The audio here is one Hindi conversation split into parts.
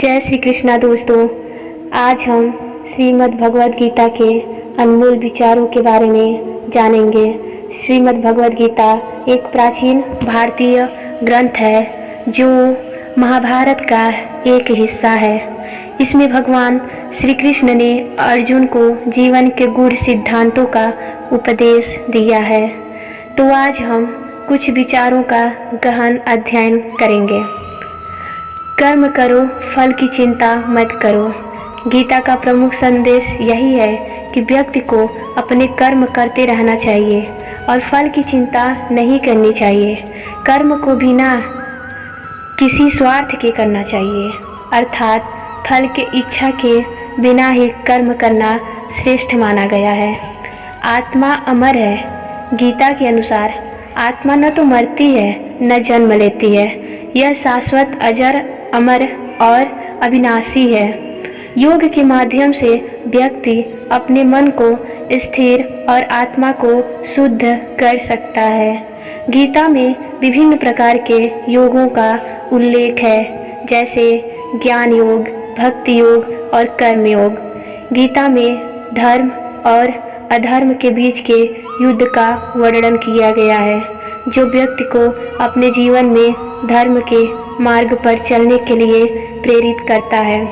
जय श्री कृष्णा दोस्तों। आज हम श्रीमद् भगवद गीता के अनमोल विचारों के बारे में जानेंगे। श्रीमद् भगवद गीता एक प्राचीन भारतीय ग्रंथ है जो महाभारत का एक हिस्सा है। इसमें भगवान श्री कृष्ण ने अर्जुन को जीवन के गूढ़ सिद्धांतों का उपदेश दिया है। तो आज हम कुछ विचारों का गहन अध्ययन करेंगे। कर्म करो, फल की चिंता मत करो। गीता का प्रमुख संदेश यही है कि व्यक्ति को अपने कर्म करते रहना चाहिए और फल की चिंता नहीं करनी चाहिए। कर्म को बिना किसी स्वार्थ के करना चाहिए, अर्थात फल के इच्छा के बिना ही कर्म करना श्रेष्ठ माना गया है। आत्मा अमर है। गीता के अनुसार आत्मा न तो मरती है न जन्म लेती है। यह शाश्वत, अजर, अमर और अविनाशी है। योग के माध्यम से व्यक्ति अपने मन को स्थिर और आत्मा को शुद्ध कर सकता है। गीता में विभिन्न प्रकार के योगों का उल्लेख है, जैसे ज्ञान योग, भक्ति योग और कर्म योग। गीता में धर्म और अधर्म के बीच के युद्ध का वर्णन किया गया है, जो व्यक्ति को अपने जीवन में धर्म के मार्ग पर चलने के लिए प्रेरित करता है।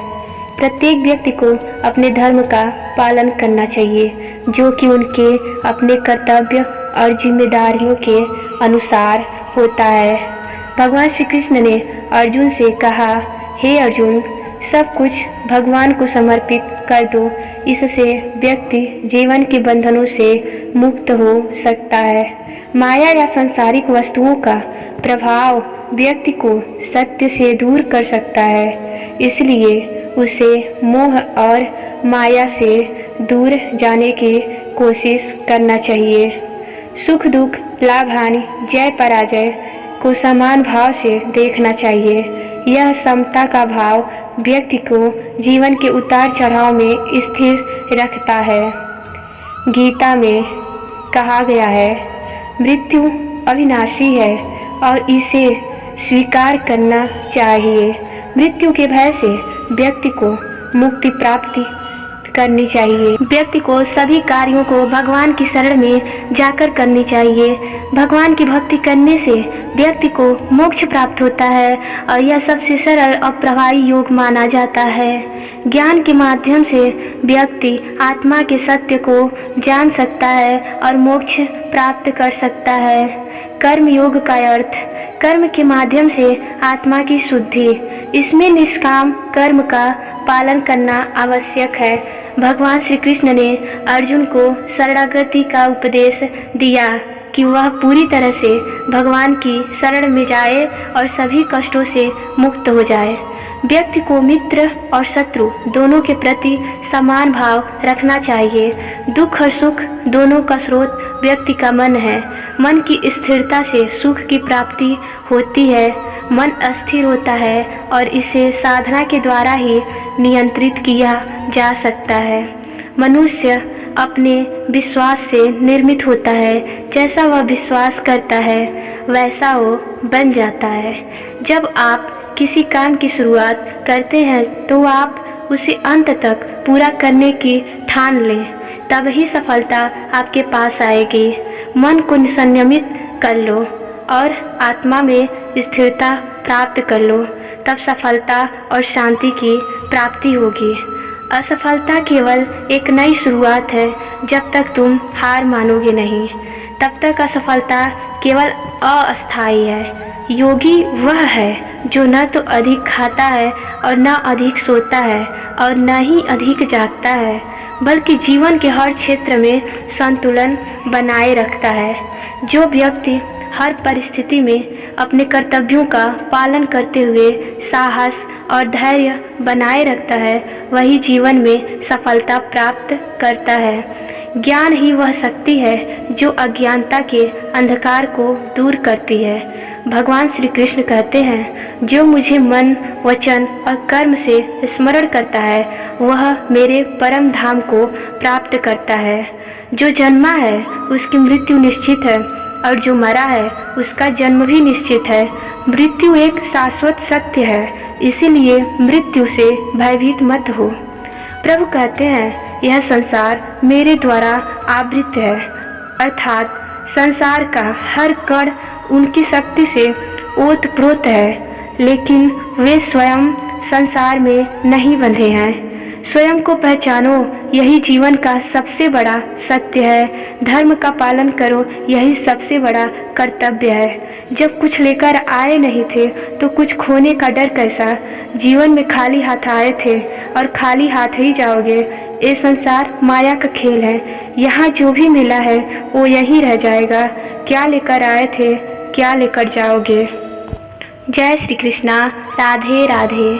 प्रत्येक व्यक्ति को अपने धर्म का पालन करना चाहिए, जो कि उनके अपने कर्तव्य और जिम्मेदारियों के अनुसार होता है। भगवान श्री कृष्ण ने अर्जुन से कहा, हे अर्जुन, सब कुछ भगवान को समर्पित कर दो। इससे व्यक्ति जीवन के बंधनों से मुक्त हो सकता है। माया या सांसारिक वस्तुओं का प्रभाव व्यक्ति को सत्य से दूर कर सकता है, इसलिए उसे मोह और माया से दूर जाने की कोशिश करना चाहिए। सुख दुख, लाभ हानि, जय पराजय को समान भाव से देखना चाहिए। यह समता का भाव व्यक्ति को जीवन के उतार चढ़ाव में स्थिर रखता है। गीता में कहा गया है, मृत्यु अविनाशी है और इसे स्वीकार करना चाहिए। मृत्यु के भय से व्यक्ति को मुक्ति प्राप्ति करनी चाहिए। व्यक्ति को सभी कार्यों को भगवान की शरण में जाकर करनी चाहिए। भगवान की भक्ति करने से व्यक्ति को मोक्ष प्राप्त होता है और यह सबसे सरल और प्रभावी योग माना जाता है। ज्ञान के माध्यम से व्यक्ति आत्मा के सत्य को जान सकता है और मोक्ष प्राप्त कर सकता है। कर्म योग का अर्थ कर्म के माध्यम से आत्मा की शुद्धि। इसमें निष्काम कर्म का पालन करना आवश्यक है। भगवान श्री कृष्ण ने अर्जुन को शरणागति का उपदेश दिया कि वह पूरी तरह से भगवान की शरण में जाए और सभी कष्टों से मुक्त हो जाए। व्यक्ति को मित्र और शत्रु दोनों के प्रति समान भाव रखना चाहिए। दुख और सुख दोनों का स्रोत व्यक्ति का मन है। मन की स्थिरता से सुख की प्राप्ति होती है। मन अस्थिर होता है और इसे साधना के द्वारा ही नियंत्रित किया जा सकता है। मनुष्य अपने विश्वास से निर्मित होता है। जैसा वह विश्वास करता है वैसा वो बन जाता है। जब आप किसी काम की शुरुआत करते हैं तो आप उसे अंत तक पूरा करने की ठान लें, तब ही सफलता आपके पास आएगी। मन को संयमित कर लो और आत्मा में स्थिरता प्राप्त कर लो, तब सफलता और शांति की प्राप्ति होगी। असफलता केवल एक नई शुरुआत है। जब तक तुम हार मानोगे नहीं, तब तक असफलता केवल अस्थायी है। योगी वह है जो न तो अधिक खाता है और न अधिक सोता है और न ही अधिक जागता है, बल्कि जीवन के हर क्षेत्र में संतुलन बनाए रखता है। जो व्यक्ति हर परिस्थिति में अपने कर्तव्यों का पालन करते हुए साहस और धैर्य बनाए रखता है, वही जीवन में सफलता प्राप्त करता है। ज्ञान ही वह शक्ति है जो अज्ञानता के अंधकार को दूर करती है। भगवान श्री कृष्ण कहते हैं, जो मुझे मन, वचन और कर्म से स्मरण करता है वह मेरे परम धाम को प्राप्त करता है। जो जन्मा है उसकी मृत्यु निश्चित है और जो मरा है उसका जन्म भी निश्चित है। मृत्यु एक शाश्वत सत्य है इसीलिए मृत्यु से भयभीत मत हो। प्रभु कहते हैं, यह संसार मेरे द्वारा आवृत है, अर्थात संसार का हर कण उनकी शक्ति से ओतप्रोत है, लेकिन वे स्वयं संसार में नहीं बंधे हैं। स्वयं को पहचानो, यही जीवन का सबसे बड़ा सत्य है। धर्म का पालन करो, यही सबसे बड़ा कर्तव्य है। जब कुछ लेकर आए नहीं थे तो कुछ खोने का डर कैसा। जीवन में खाली हाथ आए थे और खाली हाथ ही जाओगे। ये संसार माया का खेल है, यहाँ जो भी मिला है वो यहीं रह जाएगा। क्या लेकर आए थे, क्या लेकर जाओगे। जय श्री कृष्णा। राधे राधे।